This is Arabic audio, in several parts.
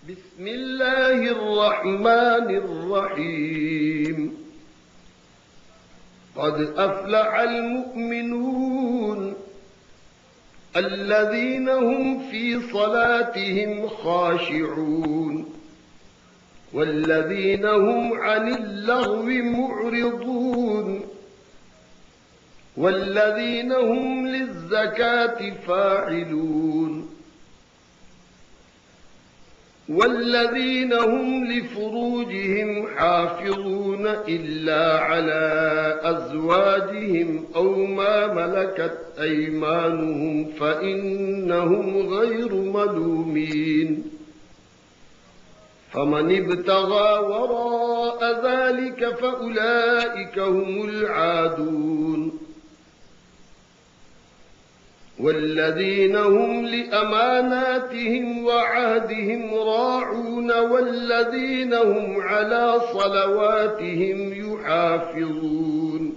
بسم الله الرحمن الرحيم. قد أفلح المؤمنون الذين هم في صلاتهم خاشعون والذين هم عن اللغو معرضون والذين هم للزكاة فاعلون والذين هم لفروجهم حافظون إلا على أزواجهم أو ما ملكت أيمانهم فإنهم غير ملومين. فمن ابتغى وراء ذلك فأولئك هم العادون. والذين هم لأماناتهم وعهدهم راعون والذين هم على صلواتهم يحافظون.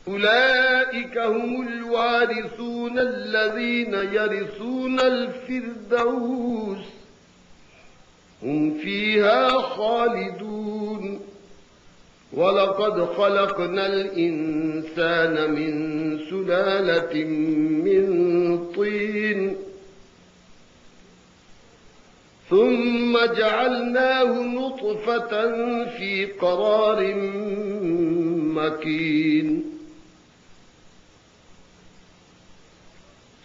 أولئك هم الوارثون الذين يرثون الفردوس هم فيها خالدون. ولقد خلقنا الإنسان من سلالة من طين ثم جعلناه نطفة في قرار مكين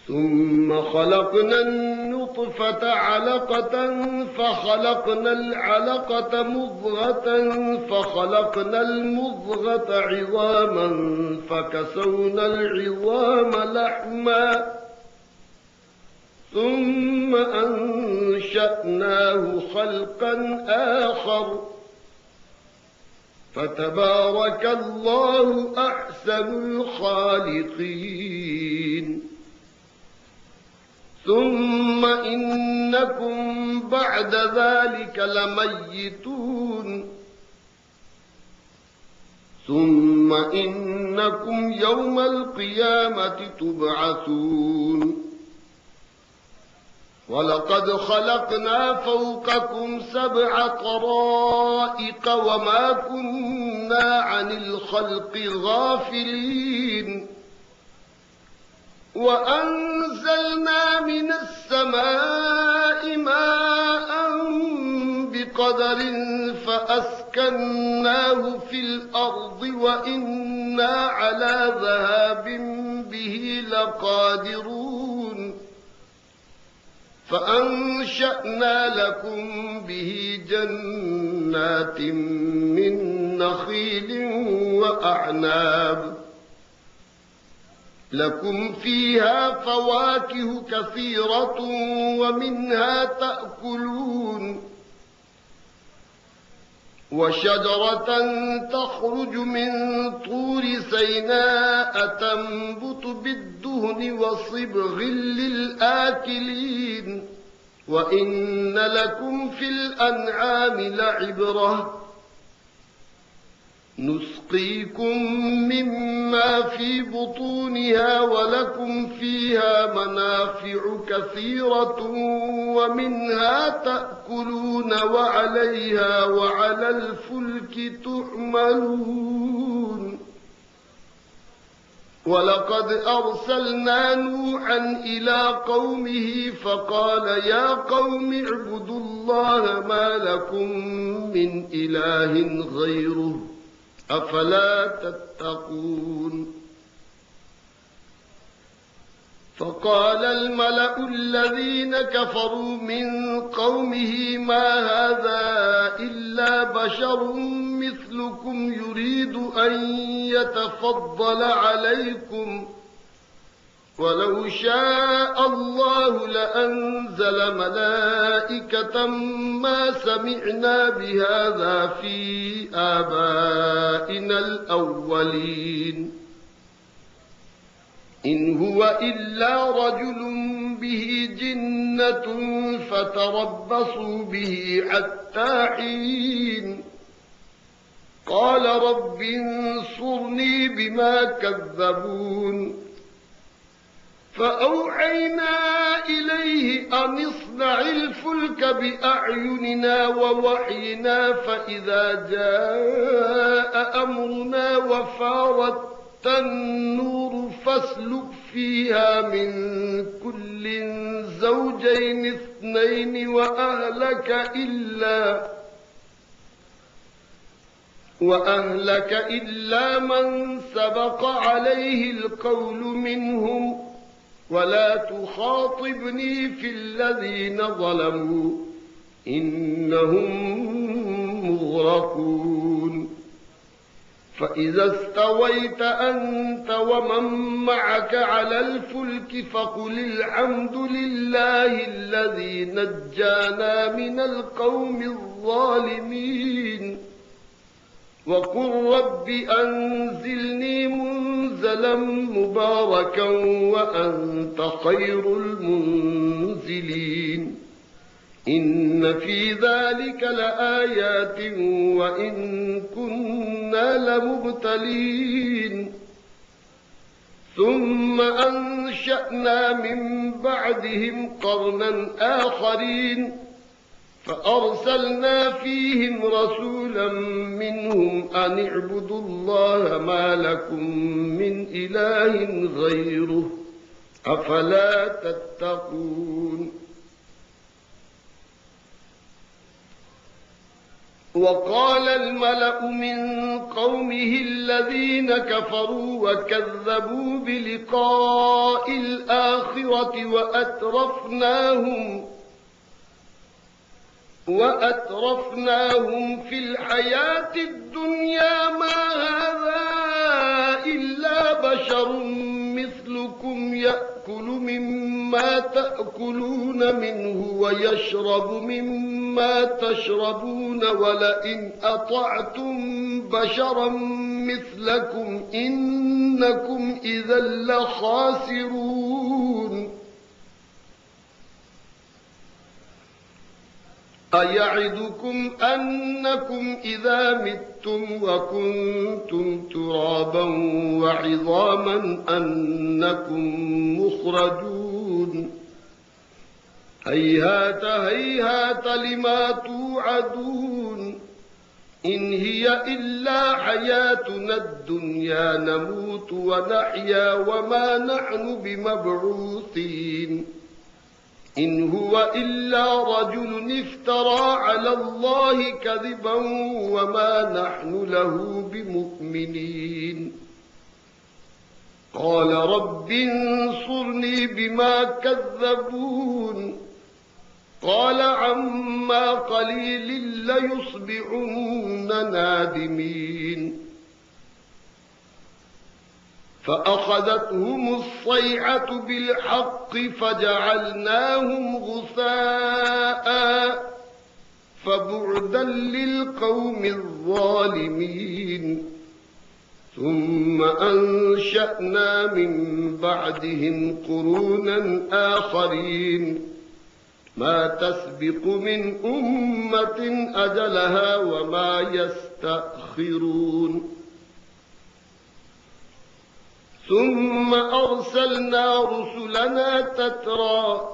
ثم خلقنا النطفة علقة فخلقنا العلقة مضغة فخلقنا المضغة عظاما فكسونا العظام لحما ثم أنشأناه خلقا آخر فتبارك الله أحسن الخالقين. ثم إنكم بعد ذلك لميتون ثم إنكم يوم القيامة تبعثون. ولقد خلقنا فوقكم 7 طرائق وما كنا عن الخلق غافلين. وأنزلنا من السماء ماء بقدر فأسكناه في الأرض وإنا على ذهاب به لقادرون. فأنشأنا لكم به جنات من نخيل وأعناب لكم فيها فواكه كثيرة ومنها تأكلون. وشجرة تخرج من طور سيناء تنبت بالدهن وصبغ للآكلين. وإن لكم في الأنعام لعبرة نسقيكم مما في بطونها ولكم فيها منافع كثيرة ومنها تأكلون وعليها وعلى الفلك تحملون. ولقد أرسلنا نوحا إلى قومه فقال يا قوم اعبدوا الله ما لكم من إله غيره أفلا تتقون. فقال الملأ الذين كفروا من قومه ما هذا إلا بشر مثلكم يريد أن يتفضل عليكم ولو شاء الله لأنزل ملائكة ما سمعنا بهذا في آبائنا الأولين إن هو إلا رجل به جنة فتربصوا به حتى حين. قال رب انصرني بما كذبون فأوحينا إليه أن اصنع الفلك بأعيننا ووحينا فإذا جاء أمرنا وفارت النور فاسلك فيها من كل زوجين اثنين وأهلك إلا من سبق عليه القول منهم ولا تخاطبني في الذين ظلموا إنهم مغرقون فإذا استويت أنت ومن معك على الفلك فقل الحمد لله الذي نجانا من القوم الظالمين وقل رب أنزلني منزلا مباركا وأنت خير المنزلين إن في ذلك لآيات وإن كنا لمبتلين ثم أنشأنا من بعدهم قرنا آخرين فأرسلنا فيهم رسولا منهم أن اعبدوا الله ما لكم من إله غيره أفلا تتقون وقال الملأ من قومه الذين كفروا وكذبوا بلقاء الآخرة وأترفناهم في الحياة الدنيا ما هذا إلا بشر مثلكم يأكل مما تأكلون منه ويشرب مما تشربون ولئن أطعتم بشرا مثلكم إنكم إذا لخاسرون أيعدكم أنكم إذا متم وكنتم ترابا وعظاما أنكم مخرجون هيهات هيهات لما توعدون إن هي إلا حياتنا الدنيا نموت ونحيا وما نحن بمبعوثين إن هو إلا رجل افترى على الله كذبا وما نحن له بمؤمنين قال رب انصرني بما كذبون قال عما قليل ليصبحن نادمين فأخذتهم الصيحة بالحق فجعلناهم غثاء فبعدا للقوم الظالمين ثم أنشأنا من بعدهم قرونا آخرين ما تسبق من أمة أجلها وما يستأخرون ثم أرسلنا رسلنا تترى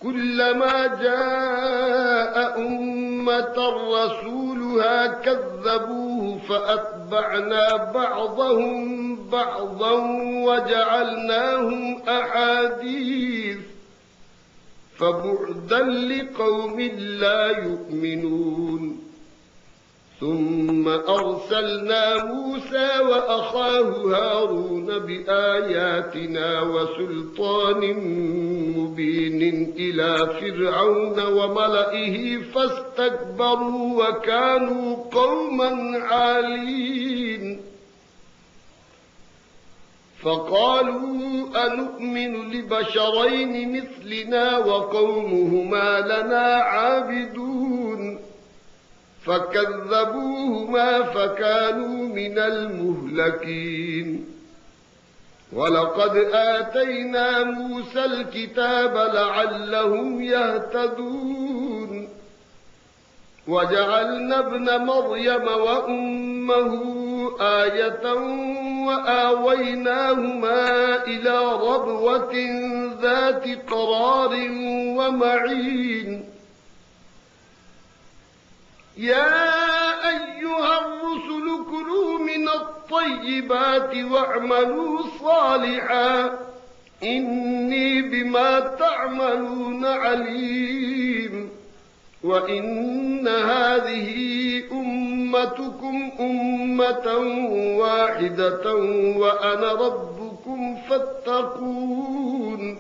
كلما جاء أمة رسولها كذبوه فأتبعنا بعضهم بعضا وجعلناهم أحاديث فبعدا لقوم لا يؤمنون ثم أرسلنا موسى وأخاه هارون بآياتنا وسلطان مبين إلى فرعون وملئه فاستكبروا وكانوا قوما عالين فقالوا أنؤمن لبشرين مثلنا وقومهما لنا عابدون فكذبوهما فكانوا من المهلكين ولقد آتينا موسى الكتاب لعلهم يهتدون وجعلنا ابن مريم وأمه آية وآويناهما إلى ربوة ذات قرار ومعين يا أيها الرسل كلوا من الطيبات واعملوا صالحا إني بما تعملون عليم وإن هذه أمتكم أمة واحدة وأنا ربكم فاتقون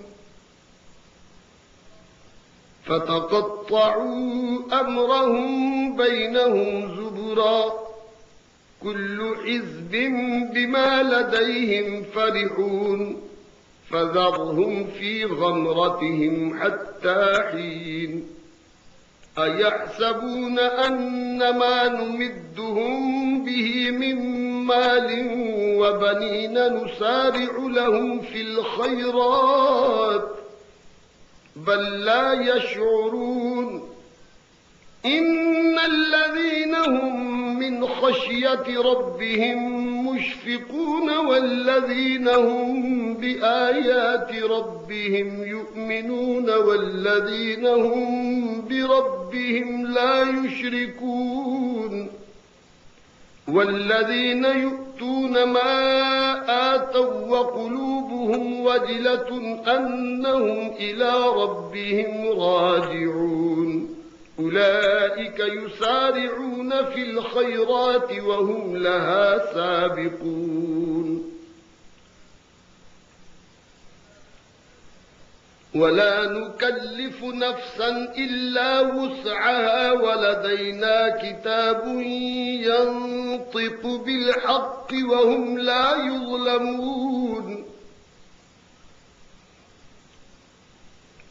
فتقطعوا أمرهم بينهم زبرا كل حزب بما لديهم فرحون فذرهم في غمرتهم حتى حين أيحسبون أنما نمدهم به من مال وبنين نسارع لهم في الخيرات بل لا يشعرون إن الذين هم من خشية ربهم مشفقون والذين هم بآيات ربهم يؤمنون والذين هم بربهم لا يشركون والذين يؤتون ما آتوا وقلوبهم وجلة أنهم إلى ربهم راجعون أولئك يسارعون في الخيرات وهم لها سابقون ولا نكلف نفسا إلا وسعها ولدينا كتاب ينطق بالحق وهم لا يظلمون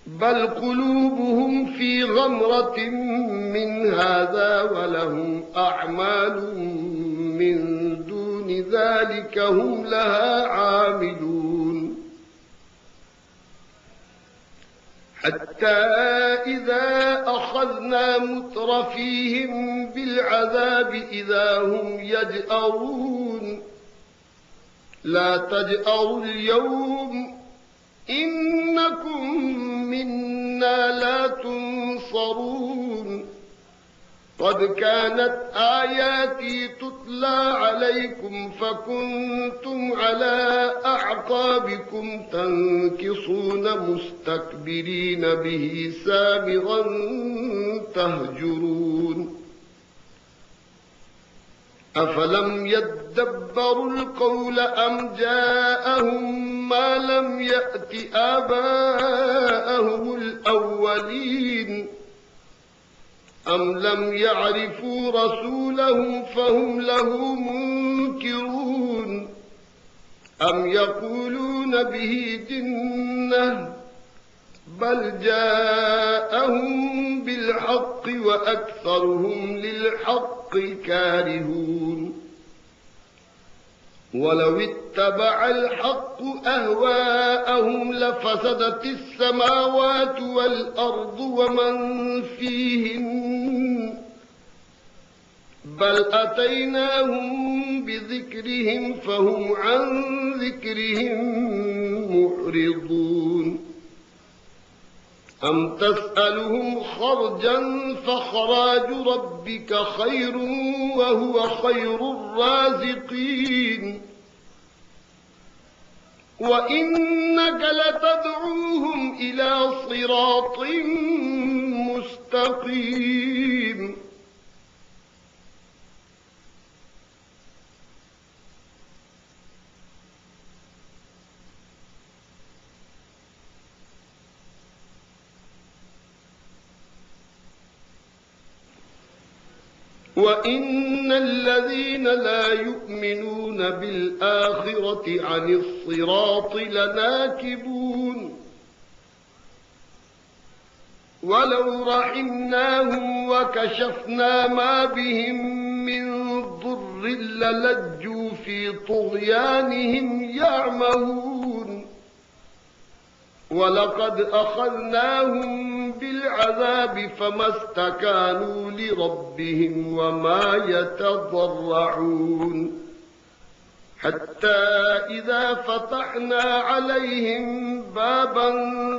بل قلوبهم في غمرة من هذا ولهم أعمال من دون ذلك هم لها عاملون حتى إذا أخذنا مترفيهم بالعذاب إذا هم يجأرون لا تجأروا اليوم إنكم منا لا تنصرون قد كانت آياتي تتلى عليكم فكنتم على أعقابكم تنكصون مستكبرين به سامغا تهجرون أفلم يدبروا القول أم جاءهم ما لم يأت آباءهم الأولين أم لم يعرفوا رسولهم فهم له منكرون أم يقولون به جنة بل جاءهم بالحق وأكثرهم للحق كارهون ولو اتبع الحق أهواءهم لفسدت السماوات والأرض ومن فيهن بل أتيناهم بذكرهم فهم عن ذكرهم معرضون أم تسألهم خرجا فخراج ربك خير وهو خير الرازقين وإنك لتدعوهم إلى صراط مستقيم وَإِنَّ الَّذِينَ لَا يُؤْمِنُونَ بِالْآخِرَةِ عَنِ الصِّرَاطِ لَنَاكِبُونَ وَلَوْ رَحِمْنَاهُمْ وَكَشَفْنَا مَا بِهِمْ مِنْ ضُرٍّ لَلَجُّوا فِي طُغْيَانِهِمْ يَعْمَهُونَ وَلَقَدْ أَخَذْنَاهُمْ بِالْعَذَابِ فَمَا اسْتَكَانُوا لِرَبِّهِمْ وَمَا يَتَضَرَّعُونَ حتى إذا فتحنا عليهم بابا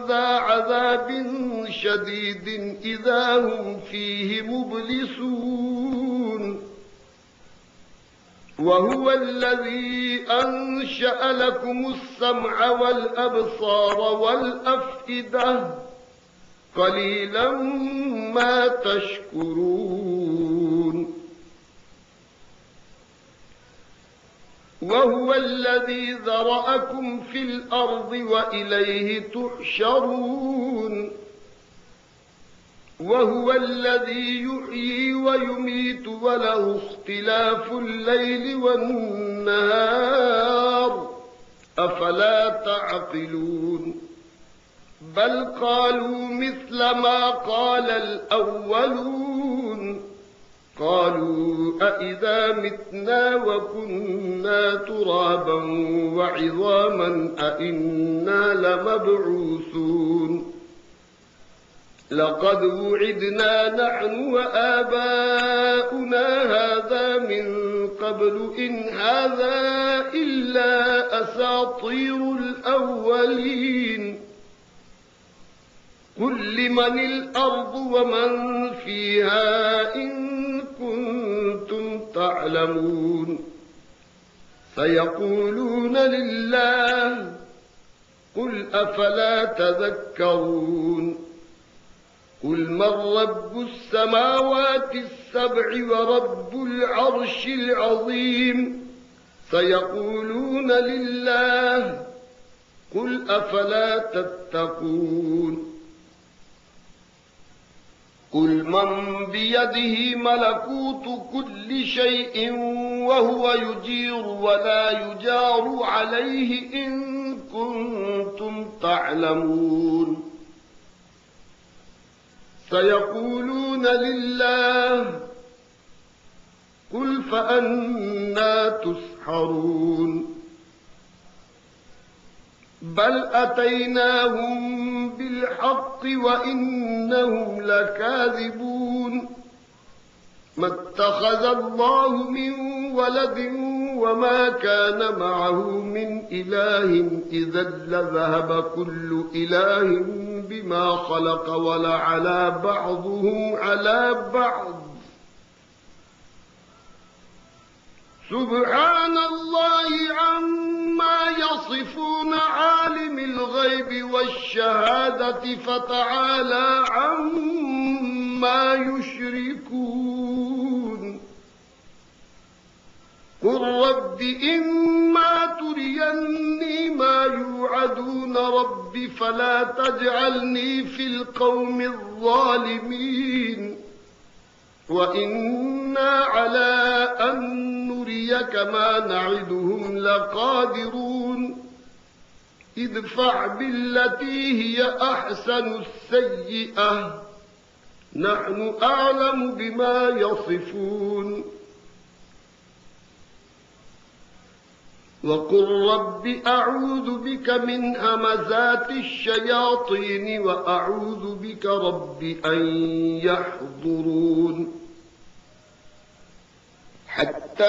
ذا عذاب شديد إذا هم فيه مبلسون وهو الذي أنشأ لكم السمع والأبصار والأفئدة قليلا ما تشكرون وهو الذي ذرأكم في الأرض وإليه تحشرون وهو الذي يحيي ويميت وله اختلاف الليل والنهار أفلا تعقلون بل قالوا مثل ما قال الأولون قالوا أإذا متنا وكنا ترابا وعظاما أإنا لمبعوثون لقد وعدنا نحن وآباؤنا هذا من قبل إن هذا إلا أساطير الأولين قل لمن الأرض ومن فيها إن كنتم تعلمون سيقولون لله قل أفلا تذكرون قل من رب السماوات السبع ورب العرش العظيم سيقولون لله قل أفلا تتقون قل من بيده ملكوت كل شيء وهو يجير ولا يجار عليه إن كنتم تعلمون سيقولون لله قل فأنى تسحرون بل أتيناهم بالحق وإنهم لكاذبون ما اتخذ الله من ولد وما كان معه من إله إذا لذهب كل إله بما خلق ولعلى بعضهم على بعض سبحان الله عما يصفون عالم الغيب والشهادة فتعالى عما يشركون قل رب إما تريني ما يوعدون رب فلا تجعلني في القوم الظالمين وإنا على أن نريك ما نعدهم لقادرون ادفع بالتي هي أحسن السيئة نحن أعلم بما يصفون وقل رب أعوذ بك من همزات الشياطين وأعوذ بك رب أن يحضرون حتى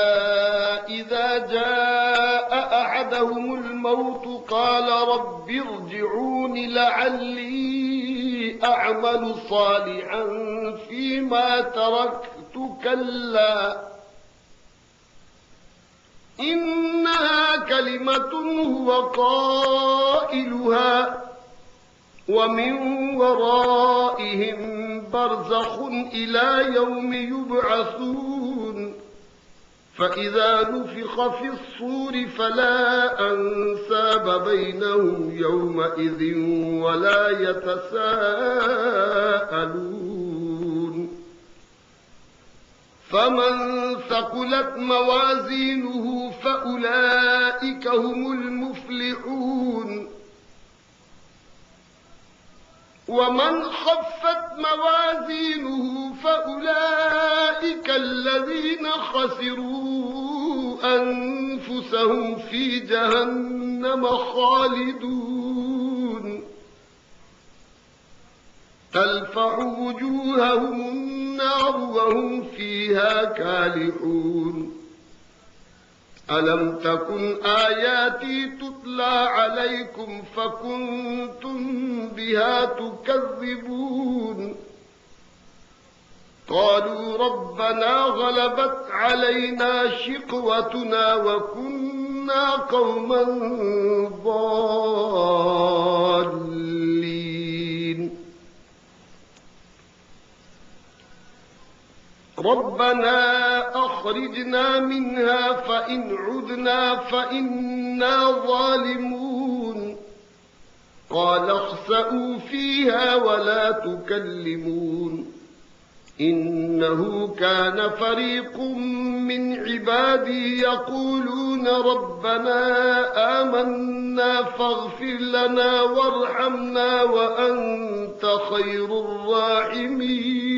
إذا جاء أحدهم الموت قال رب ارجعون لعلي أعمل صالحا فيما تركت كلا إنها كلمة هو قائلها ومن ورائهم برزخ إلى يوم يبعثون فإذا نفخ في الصور فلا أنساب بينهم يومئذ ولا يتساءلون فمن ثقلت موازينه فأولئك هم المفلحون ومن خفت موازينه فأولئك الذين خسروا أنفسهم في جهنم خالدون تلفح وجوههم النار وهم فيها كالحون ألم تكن آياتي تتلى عليكم فكنتم بها تكذبون قالوا ربنا غلبت علينا شقوتنا وكنا قوما ضالين ربنا أخرجنا منها فإن عدنا فإنا ظالمون قال اخسئوا فيها ولا تكلمون إنه كان فريق من عبادي يقولون ربنا آمنا فاغفر لنا وارحمنا وأنت خير الراحمين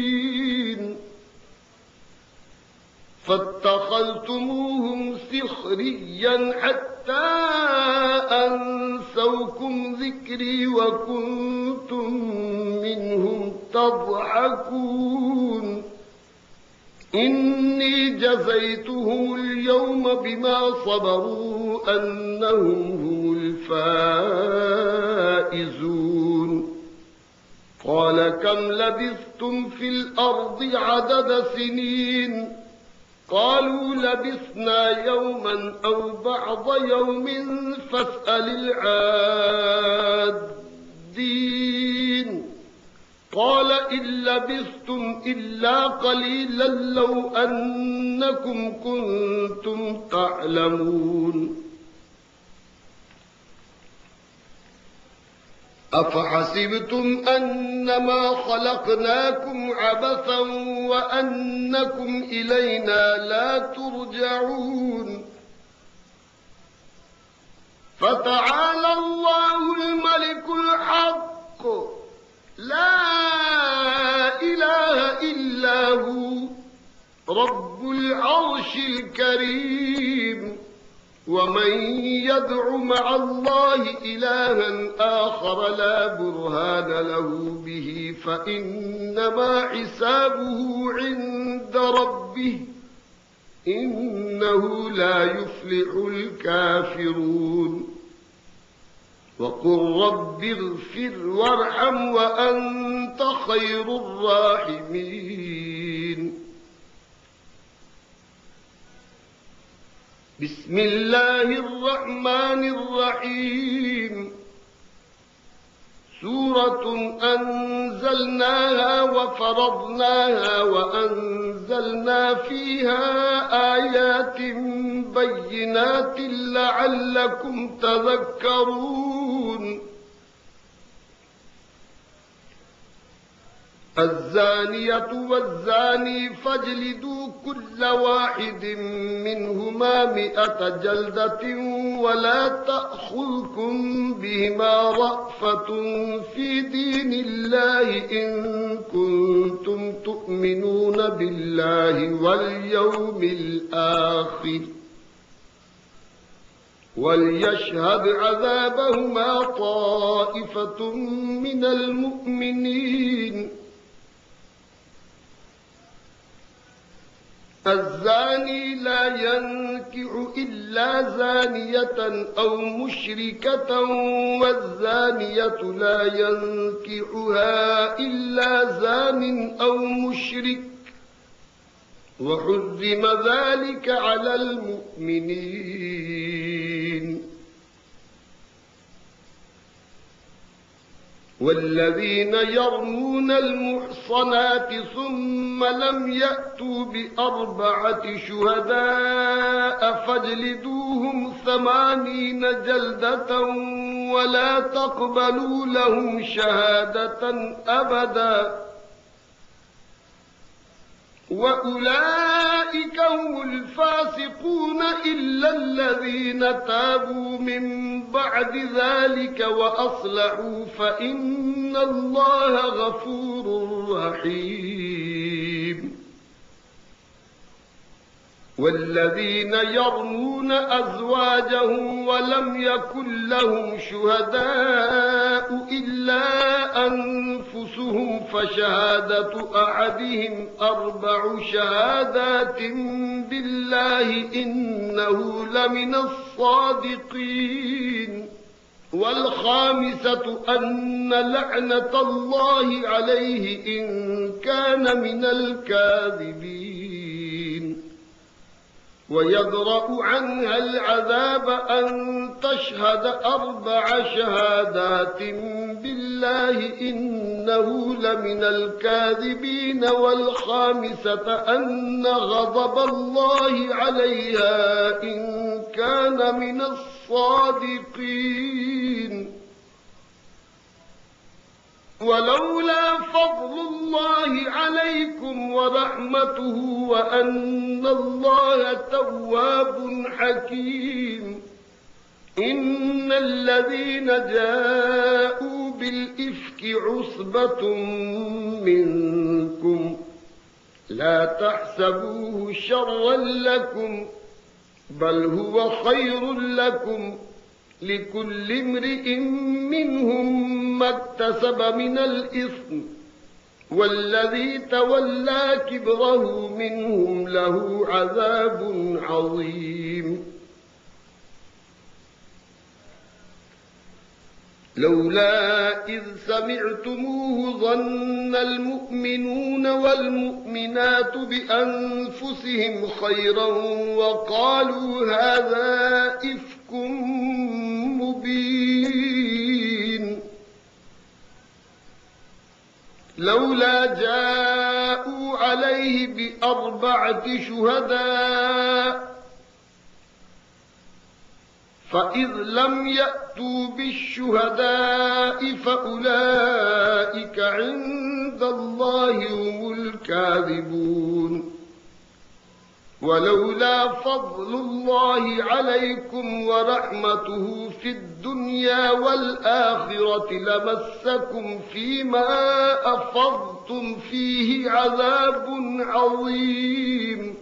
فاتخذتموهم سخريا حتى أنسوكم ذكري وكنتم منهم تضحكون إني جزيتهم اليوم بما صبروا أنهم هم الفائزون قال كم لبثتم في الأرض عدد سنين قالوا لبثنا يوما أو بعض يوم فاسأل العادين قال إن لبثتم إلا قليلا لو أنكم كنتم تعلمون أفحسبتم أنما خلقناكم عبثا وأنكم إلينا لا ترجعون فتعالى الله الملك الحق لا إله إلا هو رب العرش الكريم ومن يدع مع الله إلها آخر لا برهان له به فإنما حسابه عند ربه إنه لا يفلح الكافرون وقل رب اغفر وارحم وأنت خير الراحمين بسم الله الرحمن الرحيم سورة أنزلناها وفرضناها وأنزلنا فيها آيات بينات لعلكم تذكرون الزانية والزاني فاجلدوا كل واحد منهما 100 جلدة ولا تأخذكم بهما رأفة في دين الله إن كنتم تؤمنون بالله واليوم الآخر وليشهد عذابهما طائفة من المؤمنين الزاني لا ينكح إلا زانية أو مشركة والزانية لا ينكحها إلا زان أو مشرك وحرم ذلك على المؤمنين والذين يرمون المحصنات ثم لم يأتوا ب4 شهداء فاجلدوهم 80 جلدة ولا تقبلوا لهم شهادة أبدا وأولئك هم الفاسقون إلا الذين تابوا من بعد ذلك وأصلحوا فإن الله غفور رحيم والذين يرمون أزواجهم ولم يكن لهم شهداء إلا أنفسهم فشهادة أحدهم 4 شهادات بالله إن إنه لمن الصادقين. والخامسة أن لعنة الله عليه إن كان من الكاذبين. ويدرأ عنها العذاب أن تشهد 4 شهادات بالله إنه لمن الكاذبين. والخامسة أن غضب الله عليها إن كان من الصادقين. ولولا فضل الله عليكم ورحمته وأن الله تواب حكيم. إن الذين جاءوا بالإفك عصبة منكم لا تحسبوه شرا لكم بل هو خير لكم. لكل امرئ منهم ما اكتسب من الإثم والذي تولى كبره منهم له عذاب عظيم. لولا إذ سمعتموه ظن المؤمنون والمؤمنات بأنفسهم خيرا وقالوا هذا إفك مبين. لولا جاءوا عليه ب4 شهداء فإذ لم يأتوا بالشهداء فأولئك عند الله هم الكاذبون. ولولا فضل الله عليكم ورحمته في الدنيا والآخرة لمسكم فيما أفضتم فيه عذاب عظيم.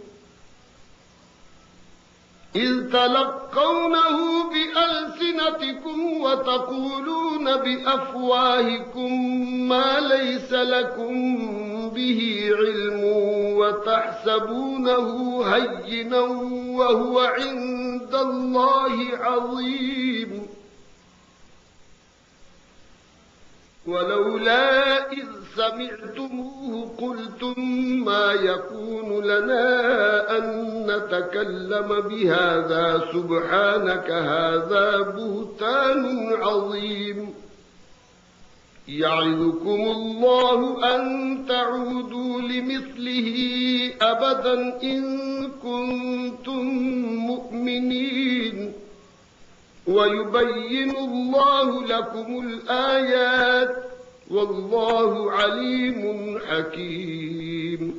إذ تلقونه بألسنتكم وتقولون بأفواهكم ما ليس لكم به علم وتحسبونه هينا وهو عند الله عظيم. ولولا إذ سمعتموه قلتم ما يكون لنا أن نتكلم بهذا سبحانك هذا بهتان عظيم. يعظكم الله أن تعودوا لمثله أبدا إن كنتم مؤمنين. ويبين الله لكم الآيات والله عليم حكيم.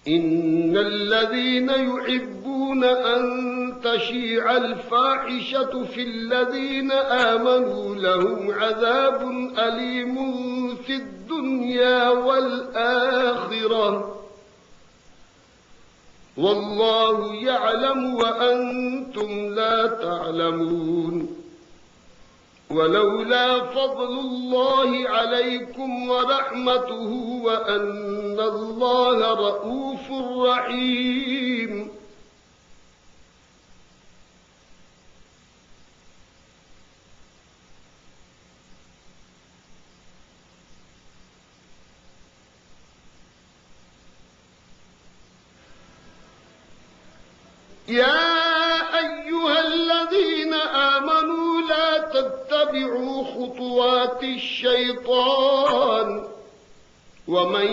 إن الذين يحبون أن تشيع الفاحشة في الذين آمنوا لهم عذاب أليم في الدنيا والآخرة والله يعلم وأنتم لا تعلمون. ولولا فضل الله عليكم ورحمته وأن الله رءوف رحيم. يا أيها الذين آمنوا لا تتبعوا خطوات الشيطان ومن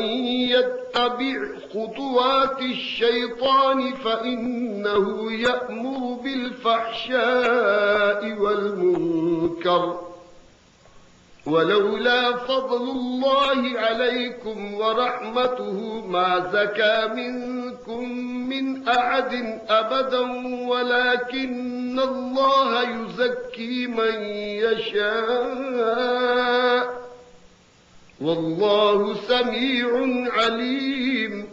يتبع خطوات الشيطان فإنه يأمر بالفحشاء والمنكر. ولولا فضل الله عليكم ورحمته ما زكى منكم من أحد أبدا ولكن الله يزكي من يشاء والله سميع عليم.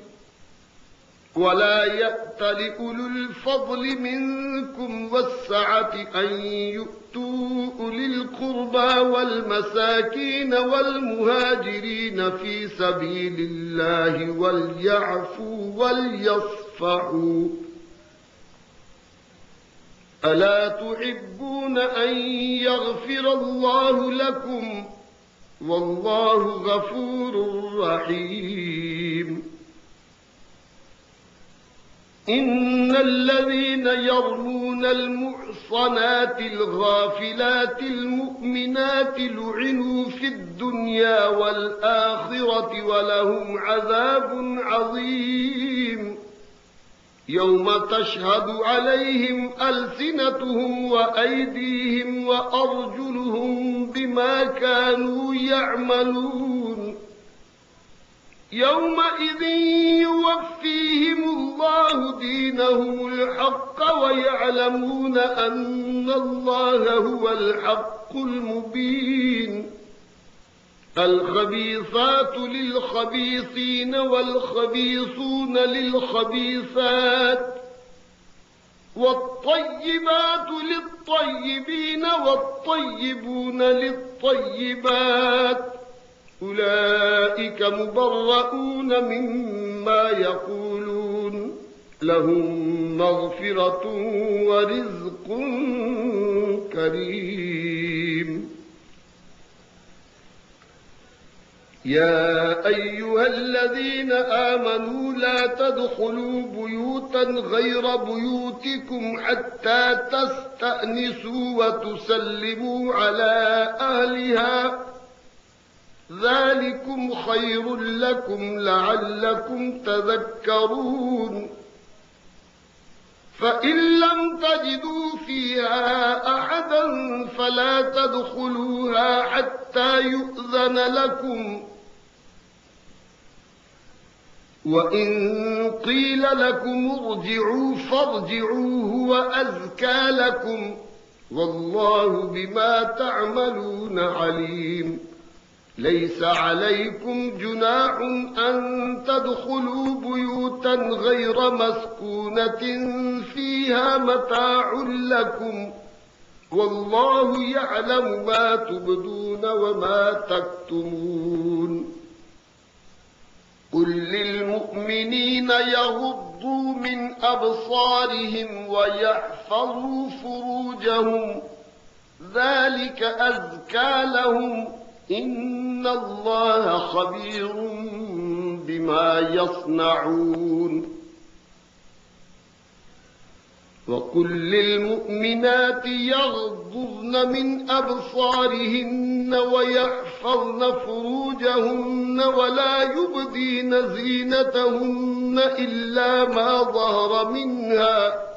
ولا يأتل أولو الفضل منكم والسعة أن يؤتوا أولي القربى والمساكين والمهاجرين في سبيل الله وليعفوا وليصفحوا ألا تحبون أن يغفر الله لكم والله غفور رحيم إن الذين يرمون المحصنات الغافلات المؤمنات لعنوا في الدنيا والآخرة ولهم عذاب عظيم يوم تشهد عليهم ألسنتهم وأيديهم وأرجلهم بما كانوا يعملون يومئذ يوفيهم الله دينهم الحق ويعلمون أن الله هو الحق المبين الخبيثات للخبيثين والخبيثون للخبيثات والطيبات للطيبين والطيبون للطيبات أولئك مبرؤون مما يقولون لهم مغفرة ورزق كريم يا أيها الذين آمنوا لا تدخلوا بيوتا غير بيوتكم حتى تستأنسوا وتسلموا على أهلها ذلكم خير لكم لعلكم تذكرون فإن لم تجدوا فيها أحدا فلا تدخلوها حتى يؤذن لكم وإن قيل لكم ارجعوا فارجعوا هو أزكى لكم والله بما تعملون عليم ليس عليكم جناح أن تدخلوا بيوتا غير مسكونة فيها متاع لكم والله يعلم ما تبدون وما تكتمون قل للمؤمنين يغضوا من أبصارهم ويحفظوا فروجهم ذلك أزكى لهم إن الله خبير بما يصنعون وقل للمؤمنات يغضضن من أبصارهن ويحفظن فروجهن ولا يبدين زينتهن إلا ما ظهر منها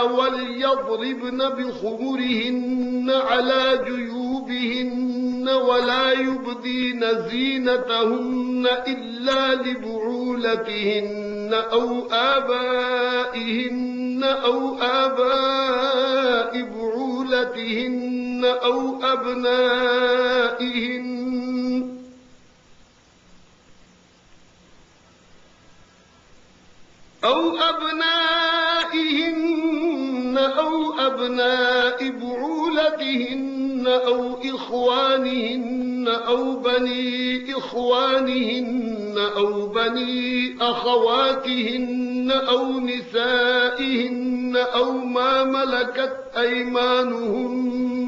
وليضربن بخمرهن على جيوبهن ولا يبدين زينتهن إلا لبعولتهن أو آبائهن أو آباء بعولتهن أو أبنائهن أو أبناء بعولتهن أو إخوانهن أو بني إخوانهن أو بني أخواتهن أو نسائهن أو ما ملكت أيمانهن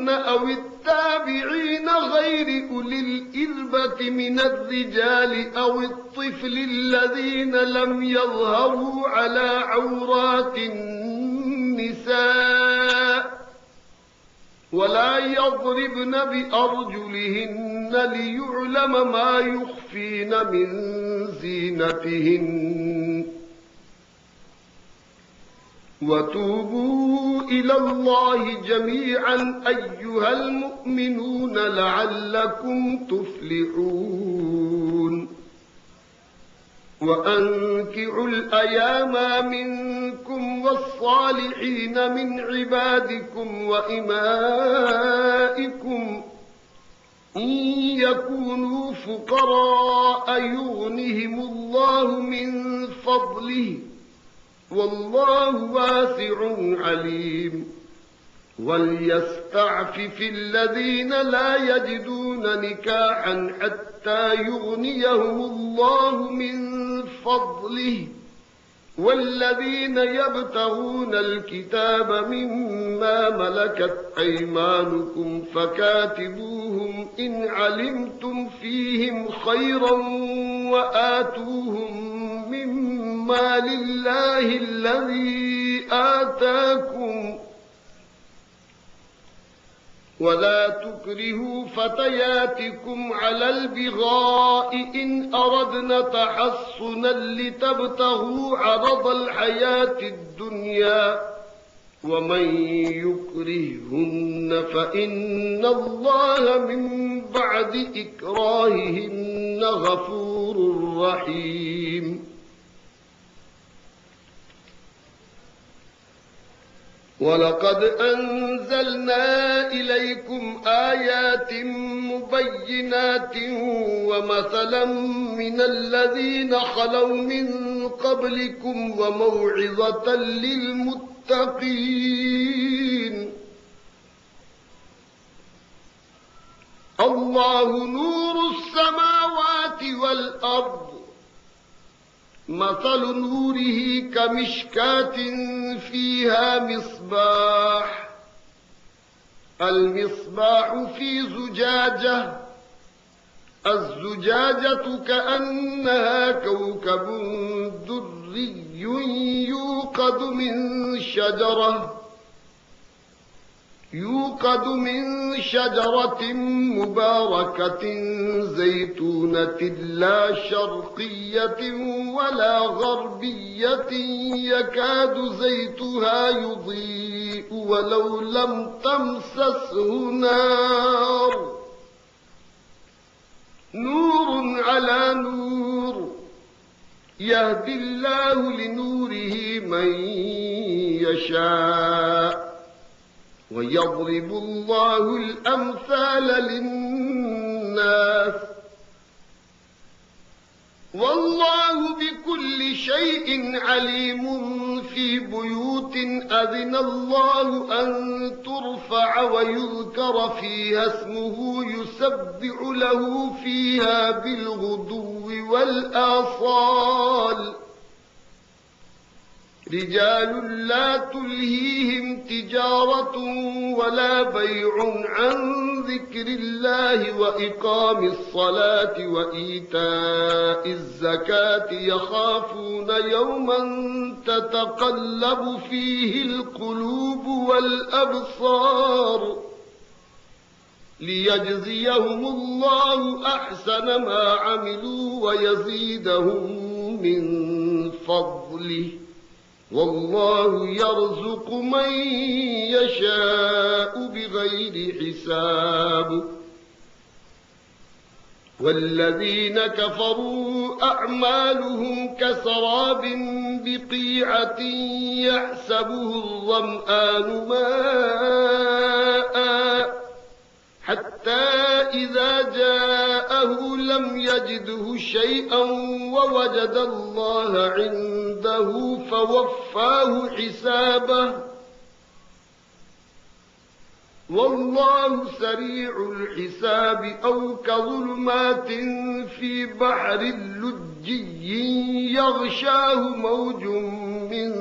أو التابعين غير أولي الإربة من الرجال أو الطفل الذين لم يظهروا على عورات النساء ولا يضربن بأرجلهن ليعلم ما يخفين من زينتهن وتوبوا إلى الله جميعا أيها المؤمنون لعلكم تفلحون وأنكحوا الأيام منكم والصالحين من عبادكم وإمائكم إن يكونوا فقراء يغنهم الله من فضله والله واسع عليم وليستعفف الذين لا يجدون نكاحا حتى يغنيهم الله من فضله والذين يبتغون الكتاب مما ملكت أيمانكم فكاتبوهم إن علمتم فيهم خيرا وآتوهم مما لله الذي آتاكم ولا تكرهوا فتياتكم على البغاء إن أردنا تحصنا لتبتغوا عرض الحياة الدنيا ومن يكرههن فإن الله من بعد إكراههن غفور رحيم ولقد أنزلنا إليكم آيات مبينات ومثلا من الذين خلوا من قبلكم وموعظة للمتقين الله نور السماوات والأرض مثل نوره كمشكاة فيها مصباح المصباح في زجاجة الزجاجة كأنها كوكب دري يوقد من شجرة مباركة زيتونة لا شرقية ولا غربية يكاد زيتها يضيء ولو لم تمسسه نار نور على نور يهدي الله لنوره من يشاء ويضرب الله الأمثال للناس والله بكل شيء عليم في بيوت أذن الله أن ترفع ويذكر فيها اسمه يسبح له فيها بالغدو والآصال رجال لا تلهيهم تجارة ولا بيع عن ذكر الله وإقام الصلاة وإيتاء الزكاة يخافون يوما تتقلب فيه القلوب والأبصار ليجزيهم الله أحسن ما عملوا ويزيدهم من فضله والله يرزق من يشاء بغير حساب والذين كفروا أعمالهم كسراب بقيعة يحسبه الظمآن ماء حتى إذا جاءه لم يجده شيئا ووجد الله عنده فوفاه حسابه والله سريع الحساب أو كظلمات في بحر لجي يغشاه موج من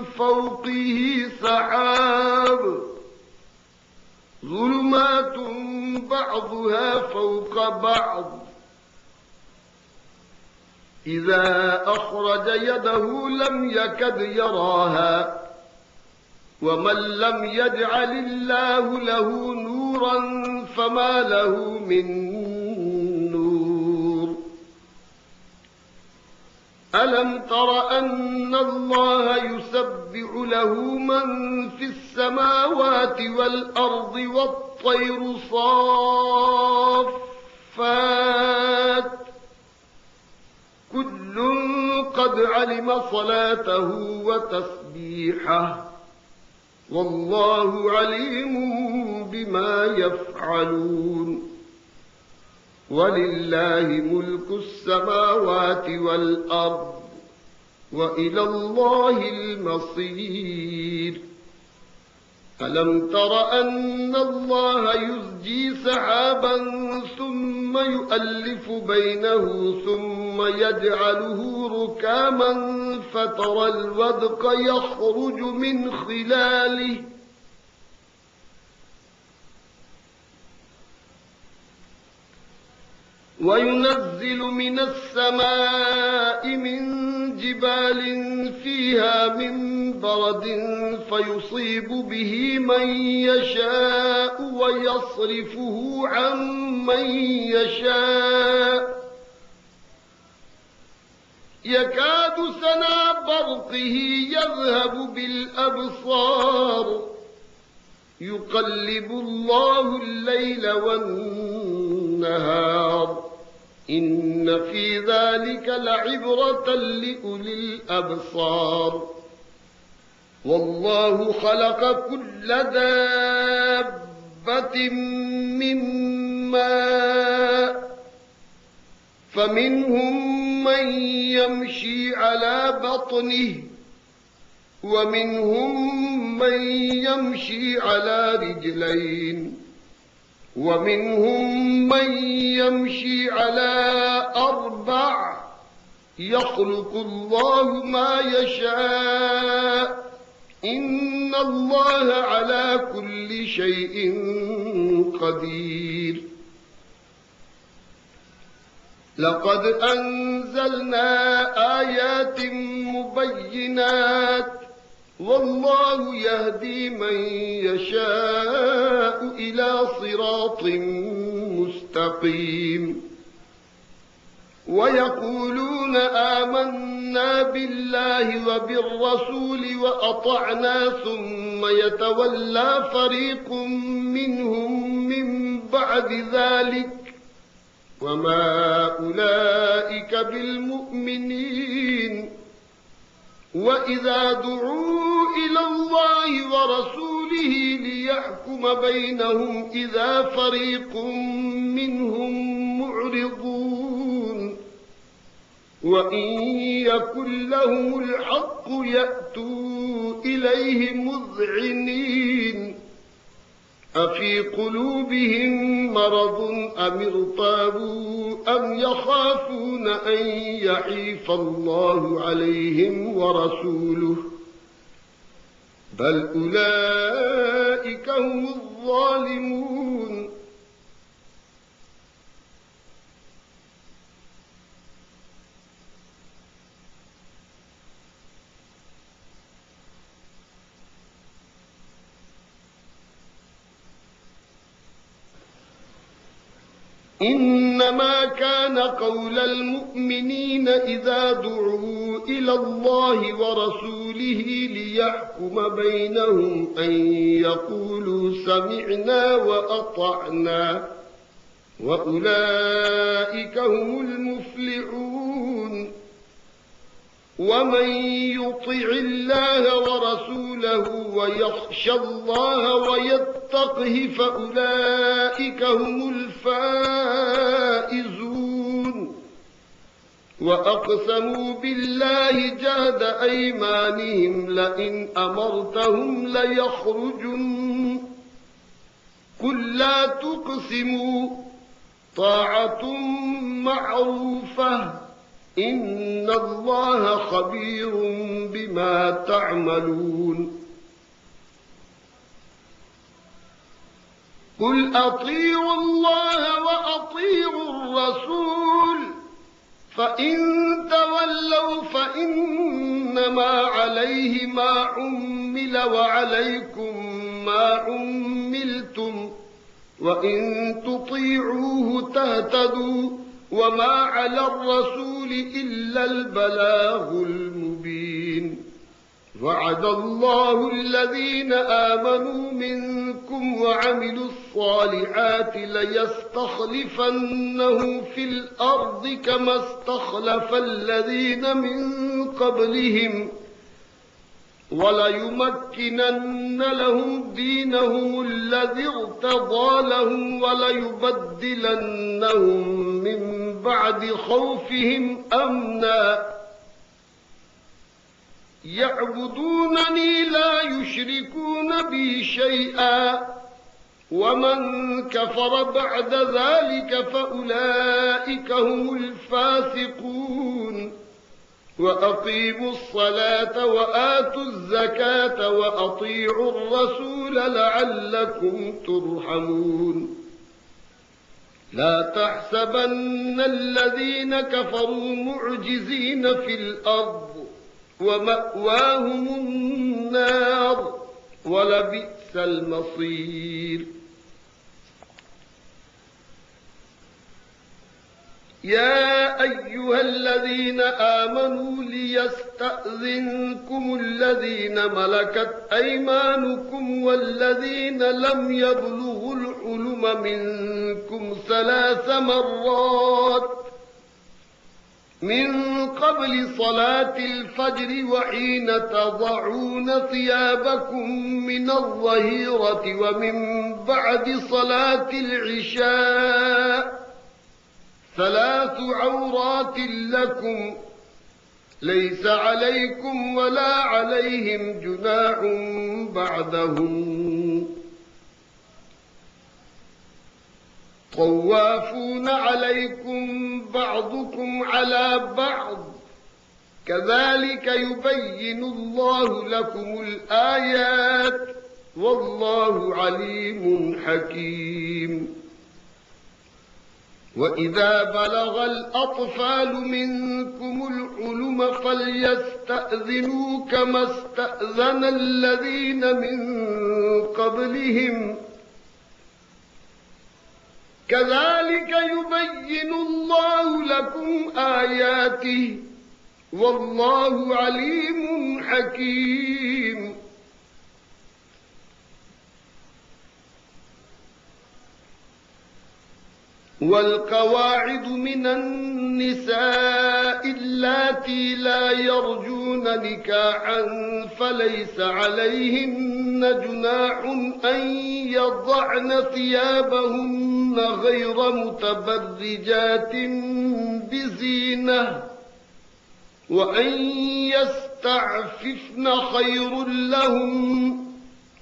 فوقه سحاب ظلمات بعضها فوق بعض إذا أخرج يده لم يكد يراها ومن لم يجعل الله له نورا فما له من نور ألم تر أن الله يسبح له من في السماوات والأرض والطير صافات كل قد علم صلاته وتسبيحه والله عليم بما يفعلون ولله ملك السماوات والأرض وإلى الله المصير. ألم تر أن الله يزجي سحابا ثم يؤلف بينه ثم يجعله ركاما فترى الودق يخرج من خلاله وينزل من السماء من جبال فيها من برد فيصيب به من يشاء ويصرفه عن من يشاء يكاد سنا برقه يذهب بالأبصار يقلب الله الليل والنهار إن في ذلك لعبرة لأولي الأبصار. والله خلق كل دابة من ماء فمنهم من يمشي على بطنه ومنهم من يمشي على رجلين ومنهم من يمشي على أربع يخلق الله ما يشاء إن الله على كل شيء قدير. لقد أنزلنا آيات مبينات والله يهدي من يشاء إلى صراط مستقيم. ويقولون آمنا بالله وبالرسول وأطعنا ثم يتولى فريق منهم من بعد ذلك وما أولئك بالمؤمنين. وإذا دعوا إلى الله ورسوله ليحكم بينهم إذا فريق منهم معرضون وإن يكن لهم الحق يأتوا إليه مذعنين أفي قلوبهم مرض أم ارتابوا أم يخافون أن يحيف الله عليهم ورسوله بل أولئك هم الظالمون. إنما كان قول المؤمنين إذا دعوا إلى الله ورسوله ليحكم بينهم أن يقولوا سمعنا وأطعنا وأولئك هم المفلحون. ومن يطع الله ورسوله ويخشى الله ويتقه فأولئك هم الفائزون. وأقسموا بالله جهد أيمانهم لئن أمرتهم ليخرجن قل لا تقسموا طاعة معروفة إن الله خبير بما تعملون. قل أطيعوا الله وأطيعوا الرسول فإن تولوا فإنما عليه ما عمل وعليكم ما عملتم وإن تطيعوه تهتدوا وما على الرسول إلا البلاغ المبين. وعد الله الذين آمنوا منكم وعملوا الصالحات ليستخلفنهم في الأرض كما استخلف الذين من قبلهم وليمكنن لهم دينهم الذي ارتضى لهم وليبدلنهم من بعد خوفهم أمنا يعبدونني لا يشركون بي شيئا ومن كفر بعد ذلك فأولئك هم الفاسقون وأقيموا الصلاة وآتوا الزكاة وأطيعوا الرسول لعلكم ترحمون لا تحسبن الذين كفروا معجزين في الأرض ومأواهم النار ولبئس المصير يا أيها الذين آمنوا ليستأذنكم الذين ملكت أيمانكم والذين لم يبلغوا الحلم منكم 3 مرات من قبل صلاة الفجر وحين تضعون ثيابكم من الظهيرة ومن بعد صلاة العشاء 3 عورات لكم ليس عليكم ولا عليهم جناح بعدهم طوافون عليكم بعضكم على بعض كذلك يبين الله لكم الآيات والله عليم حكيم وإذا بلغ الأطفال منكم الحلم فليستأذنوا كما استأذن الذين من قبلهم كذلك يبين الله لكم آياته والله عليم حكيم والقواعد من النساء اللاتي لا يرجون نكاحا فليس عليهن جناح أن يضعن ثيابهن غير متبرجات بزينة وأن يستعففن خير لهم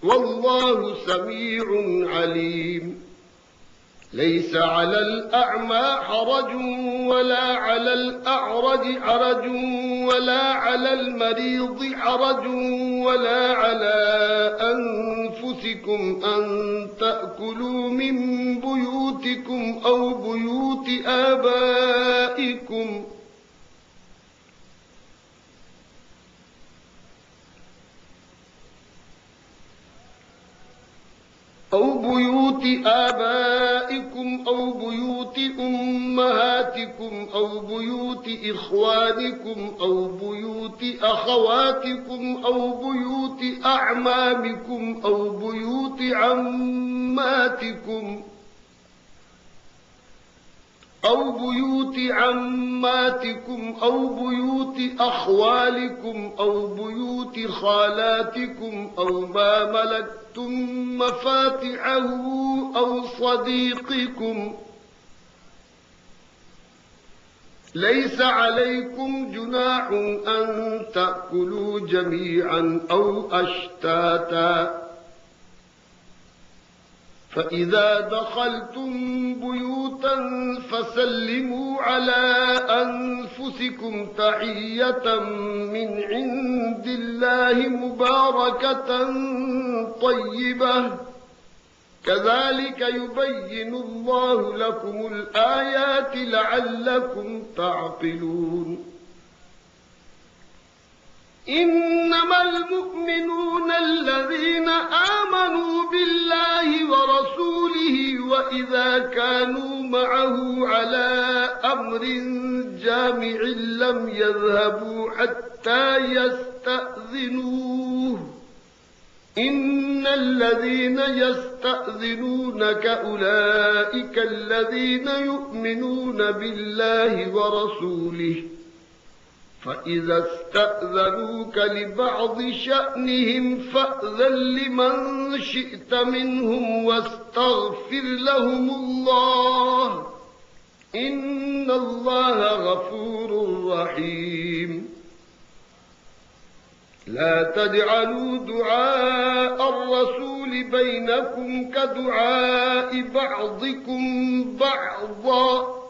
والله سميع عليم ليس على الأعمى حرج ولا على الأعرج حرج ولا على المريض حرج ولا على أنفسكم أن تأكلوا من بيوتكم أو بيوت آبائكم أو بيوت أمهاتكم أو بيوت إخوانكم أو بيوت أخواتكم أو بيوت أعمامكم أو بيوت عماتكم أو بيوت أخوالكم أو بيوت خالاتكم أو ما ملكتم مفاتحه أو صديقكم ليس عليكم جناح أن تأكلوا جميعا أو أشتاتا فإذا دخلتم بيوتا فسلموا على أنفسكم تحية من عند الله مباركة طيبة كذلك يبين الله لكم الآيات لعلكم تعقلون إنما المؤمنون الذين آمنوا بالله ورسوله وإذا كانوا معه على أمر جامع لم يذهبوا حتى يستأذنوه إن الذين يستأذنونك أولئك الذين يؤمنون بالله ورسوله فإذا استأذنوك لبعض شأنهم فأذن لمن شئت منهم واستغفر لهم الله إن الله غفور رحيم لا تجعلوا دعاء الرسول بينكم كدعاء بعضكم بعضا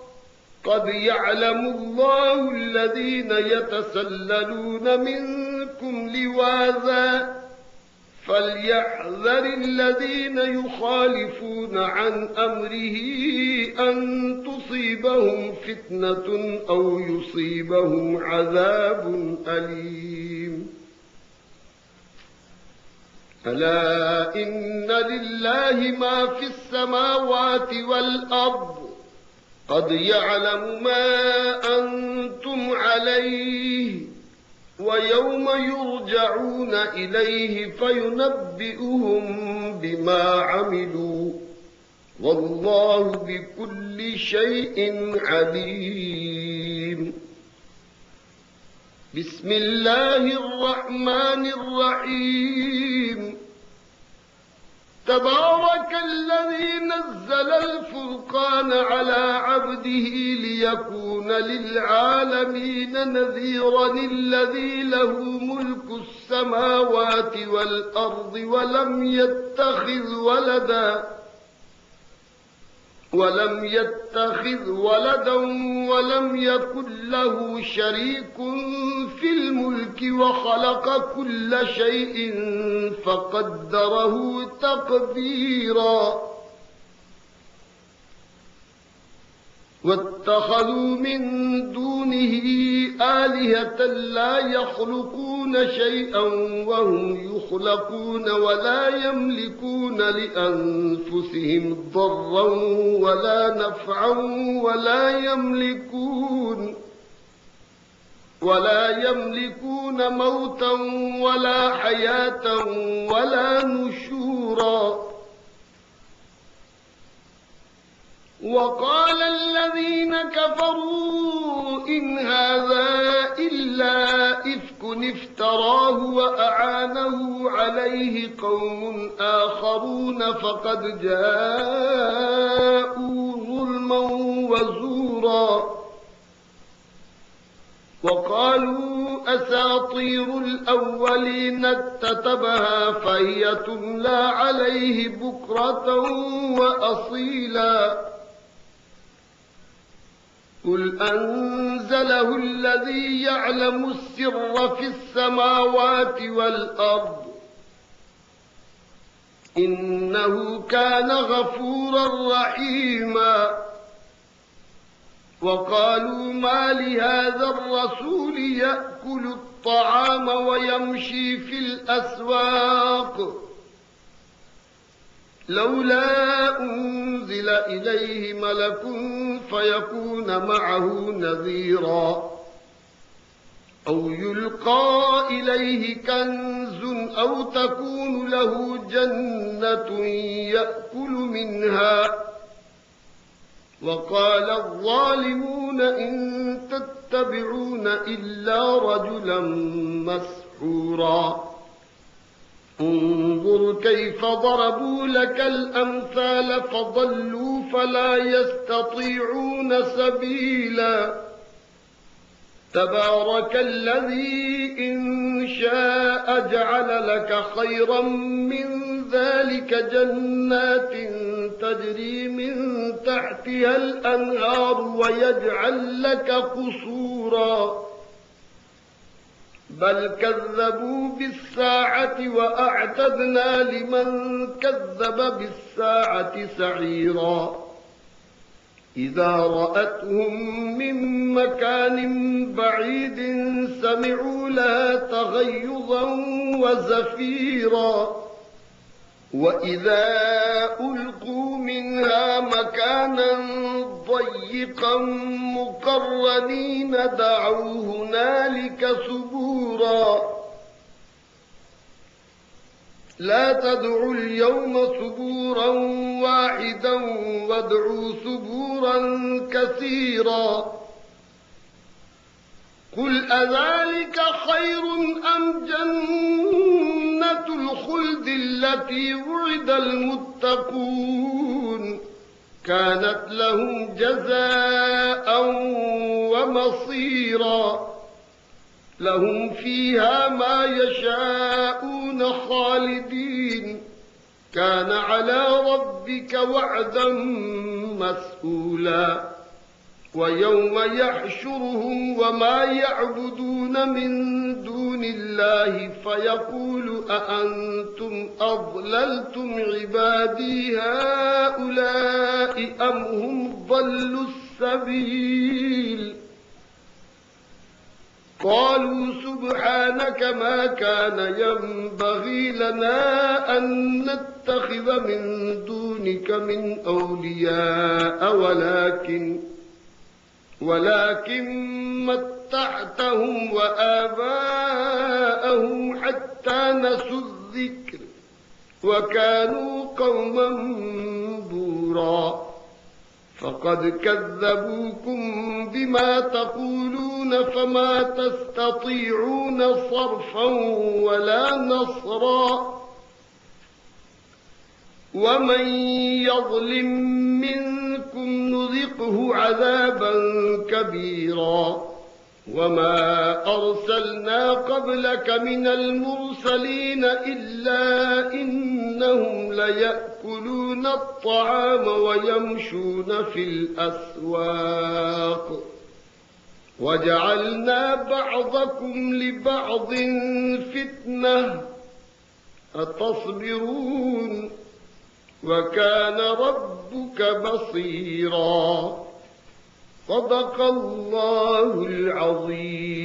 قد يعلم الله الذين يتسللون منكم لواذا فليحذر الذين يخالفون عن أمره أن تصيبهم فتنة أو يصيبهم عذاب أليم ألا إن لله ما في السماوات والأرض قد يعلم ما أنتم عليه ويوم يرجعون إليه فينبئهم بما عملوا والله بكل شيء عليم بسم الله الرحمن الرحيم تبارك الذي نزل الفرقان على عبده ليكون للعالمين نذيرا الذي له ملك السماوات والأرض ولم يتخذ ولدا ولم يكن له شريك في الملك وخلق كل شيء فقدره تقديرا واتخذوا من دونه آلهة لا يخلقون شيئا وهم يخلقون ولا يملكون لأنفسهم ضرا ولا نفعا ولا يملكون موتا ولا حياة ولا نشورا وقال الذين كفروا إن هذا إلا إفك افتراه وأعانه عليه قوم آخرون فقد جاءوا ظلما وزورا وقالوا أساطير الأولين اكتتبها فهي تملى عليه بكرة وأصيلا قل أنزله الذي يعلم السر في السماوات والأرض إنه كان غفورا رحيما وقالوا ما لهذا الرسول يأكل الطعام ويمشي في الأسواق لولا أنزل إليه ملك فيكون معه نذيرا أو يلقى إليه كنز أو تكون له جنة يأكل منها وقال الظالمون إن تتبعون إلا رجلا مسحورا انظر كيف ضربوا لك الأمثال فضلوا فلا يستطيعون سبيلا تبارك الذي إن شاء جعل لك خيرا من ذلك جنات تجري من تحتها الأنهار ويجعل لك قصورا بل كذبوا بالساعة وأعتدنا لمن كذب بالساعة سعيرا إذا رأتهم من مكان بعيد سمعوا لها تغيظا وزفيرا وإذا ألقوا منها مكانا ضيقا مقرنين دعوا هنالك ثبورا لا تدعوا اليوم ثبورا واحدا وادعوا ثبورا كثيرا قل أذلك خير أم جنة الخلد التي وعد المتقون كانت لهم جزاء ومصيرا لهم فيها ما يشاءون خالدين كان على ربك وعدا مسئولا ويوم يحشرهم وما يعبدون من دون الله فيقول أأنتم أضللتم عبادي هؤلاء أم هم ضلوا السبيل قالوا سبحانك ما كان ينبغي لنا أن نتخذ من دونك من أولياء ولكن متعتهم وآباءهم حتى نسوا الذكر وكانوا قوما بورا فقد كذبوكم بما تقولون فما تستطيعون صرفا ولا نصرا ومن يظلم منكم نذقه عذابا كبيرا وما أرسلنا قبلك من المرسلين إلا إنهم ليأكلون الطعام ويمشون في الأسواق وجعلنا بعضكم لبعض فتنة أتصبرون وكان ربك بصيرا صدق الله العظيم